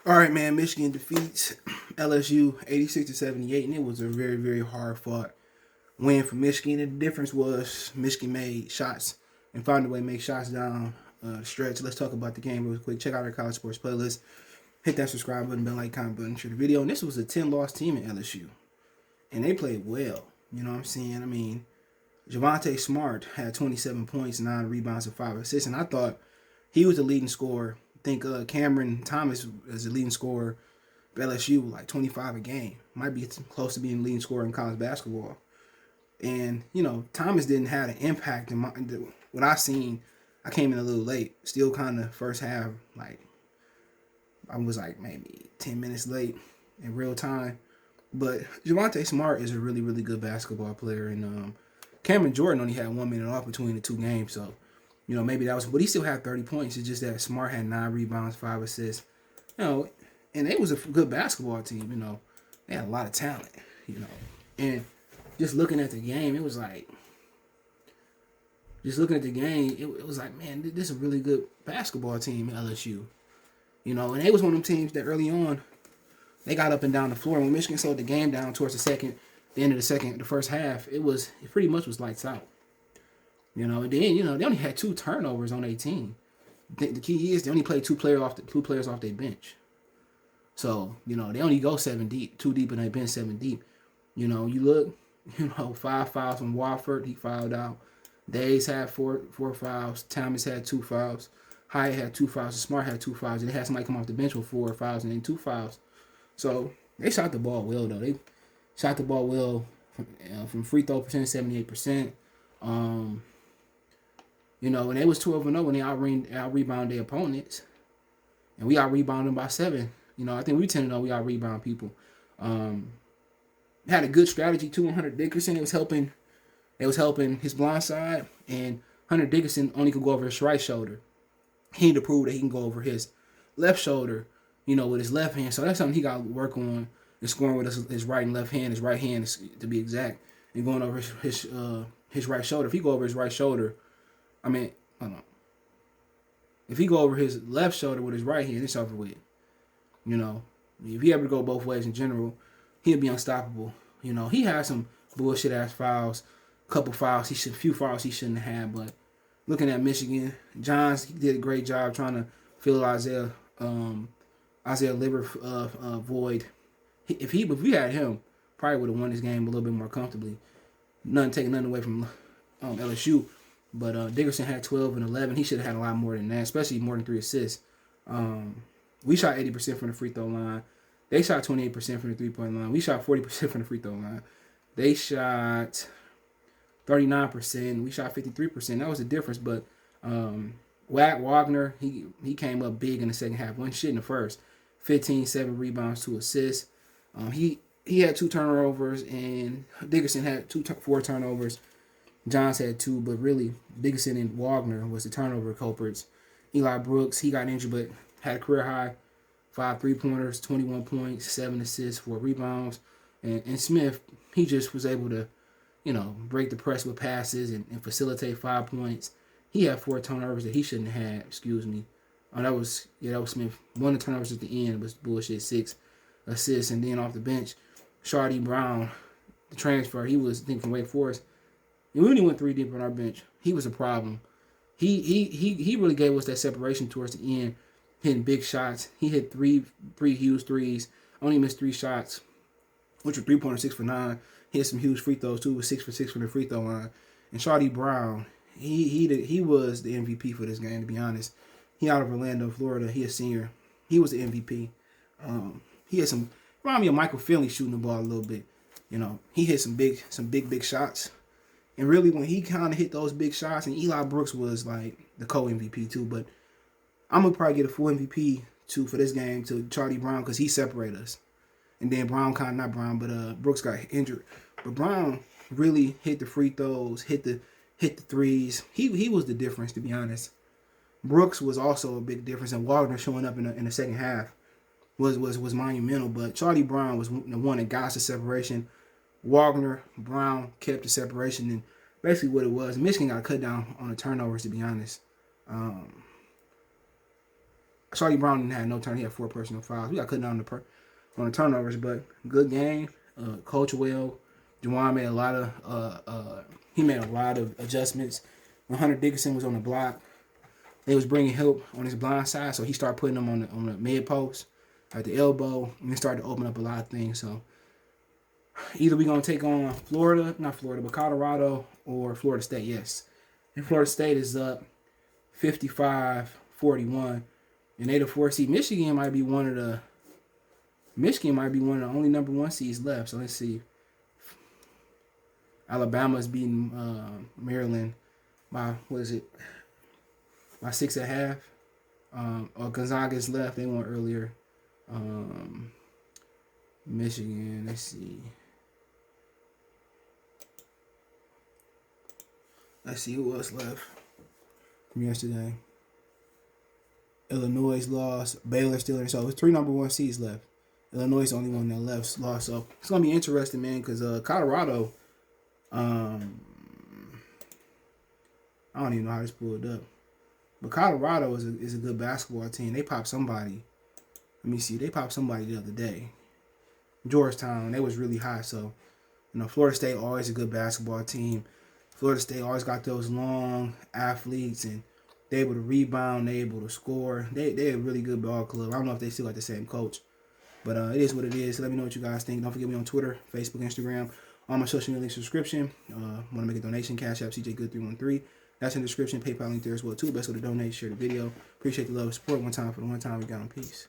All right, man. Michigan defeats LSU 86-78, and it was a very, very hard fought win for Michigan. And the difference was Michigan made shots and found a way to make shots down the stretch. Let's talk about the game real quick. Check out our college sports playlist. Hit that subscribe button, bell, like, comment button, share the video. And this was a 10-loss team at LSU, and they played well. You know what I'm saying? I mean, Javonte Smart had 27 points, 9 rebounds, and 5 assists, and I thought he was the leading scorer. I think Cameron Thomas is the leading scorer for LSU, like 25 a game. Might be close to being the leading scorer in college basketball. And, Thomas didn't have an impact in what I seen. I came in a little late. Still kind of first half, I was maybe 10 minutes late in real time. But Javonte Smart is a really, really good basketball player. And Cameron Jordan only had 1 minute off between the two games. So, maybe that was, but he still had 30 points. It's just that Smart had 9 rebounds, 5 assists. And it was a good basketball team. They had a lot of talent, And just looking at the game, it was like, it was like, man, this is a really good basketball team, LSU. And they was one of them teams that early on, they got up and down the floor. And when Michigan slowed the game down towards the end of the first half, it pretty much was lights out. And then, they only had 2 turnovers on their team. The key is they only played two players off their bench. So, they only go 7 deep, 2 deep, and they bench 7 deep. You look, 5 fouls from Wofford, he fouled out. Days had four fouls. Thomas had 2 fouls. Hyatt had 2 fouls. Smart had 2 fouls. And they had somebody come off the bench with 4 fouls and then 2 fouls. So they shot the ball well, though. They shot the ball well from free throw percentage, 78%. And they was 12-0 when they out-rebound their opponents. And we out-rebound them by 7. I think we tend to know we out-rebound people. Had a good strategy too on Hunter Dickerson. It was helping his blind side, and Hunter Dickerson only could go over his right shoulder. He need to prove that he can go over his left shoulder, with his left hand. So that's something he got to work on, and scoring with his right and left hand, his right hand to be exact, and going over his right shoulder. If he go over his right shoulder, hold on. If he go over his left shoulder with his right hand, it's over with. If he ever go both ways in general, he'll be unstoppable. He had some bullshit ass fouls, few fouls he shouldn't have had. But looking at Michigan, Johns, he did a great job trying to fill Isaiah Liver void. If we had him, probably would have won this game a little bit more comfortably. Taking nothing away from LSU. But Dickerson had 12 and 11. He should have had a lot more than that, especially more than 3 assists. We shot 80% from the free throw line. They shot 28% from the three-point line. We shot 40% from the free throw line. They shot 39%. We shot 53%. That was the difference. But Wagner, he came up big in the second half. One shit in the first. 15, 7 rebounds, 2 assists. He had 2 turnovers, and Dickerson had 4 turnovers. Johns had 2, but really Dickerson and Wagner was the turnover culprits. Eli Brooks, he got injured, but had a career high 5 3-pointers, 21 points, 7 assists, 4 rebounds. And Smith, he just was able to, break the press with passes and facilitate 5 points. He had 4 turnovers that he shouldn't have had, that was Smith. One of the turnovers at the end was bullshit, 6 assists. And then off the bench, Shardy Brown, the transfer, he was, I think, from Wake Forest. And we only went 3 deep on our bench. He was a problem. He really gave us that separation towards the end, hitting big shots. He hit three huge threes. Only missed 3 shots, which were 3-pointer, 6 for 9. He had some huge free throws too, was 6 for 6 from the free throw line. And Shardy Brown, he was the MVP for this game, to be honest. He out of Orlando, Florida. He a senior. He was the MVP. He had remind me of Michael Finley shooting the ball a little bit. He hit some big shots. And really, when he kind of hit those big shots, and Eli Brooks was like the co-MVP too, but I'm going to probably get a full MVP for this game to Shardy Brown because he separated us. And then Brooks got injured. But Brown really hit the free throws, hit the threes. He was the difference, to be honest. Brooks was also a big difference, and Wagner showing up in the second half was monumental. But Shardy Brown was the one that got us the separation. Wagner, Brown kept the separation, and basically what it was, Michigan got cut down on the turnovers, to be honest. Charlie Brown didn't have no turn. He had 4 personal fouls. We got cutting down on the turnovers, but good game. Coach well. Juwan made a lot of he made a lot of adjustments. When Hunter Dickinson was on the block, they was bringing help on his blind side, so he started putting them on the mid post at the elbow, and it started to open up a lot of things. So either we gonna take on not Florida, but Colorado or Florida State. Yes, and Florida State is up 55-41, and they the 4 seed. Michigan might be one of the only number 1 seeds left. So let's see. Alabama's beating Maryland by by 6.5. Or Gonzaga's left. They won earlier. Michigan. Let's see. Let's see who else left from yesterday. Illinois lost. Baylor still in. So it's 3 number 1 seeds left. Illinois is the only one that lost. So it's gonna be interesting, man, because Colorado. I don't even know how this pulled up, but Colorado is a good basketball team. They popped somebody. Let me see. They popped somebody the other day. Georgetown. They was really hot. So, Florida State always a good basketball team. Florida State always got those long athletes, and they able to rebound. They able to score. They're a really good ball club. I don't know if they still got the same coach, but it is what it is. Let me know what you guys think. Don't forget me on Twitter, Facebook, Instagram. On my social media subscription. Want to make a donation? Cash App CJGood313. That's in the description. PayPal link there as well too. Best way to donate. Share the video. Appreciate the love and support. One time for the one time we got on. Peace.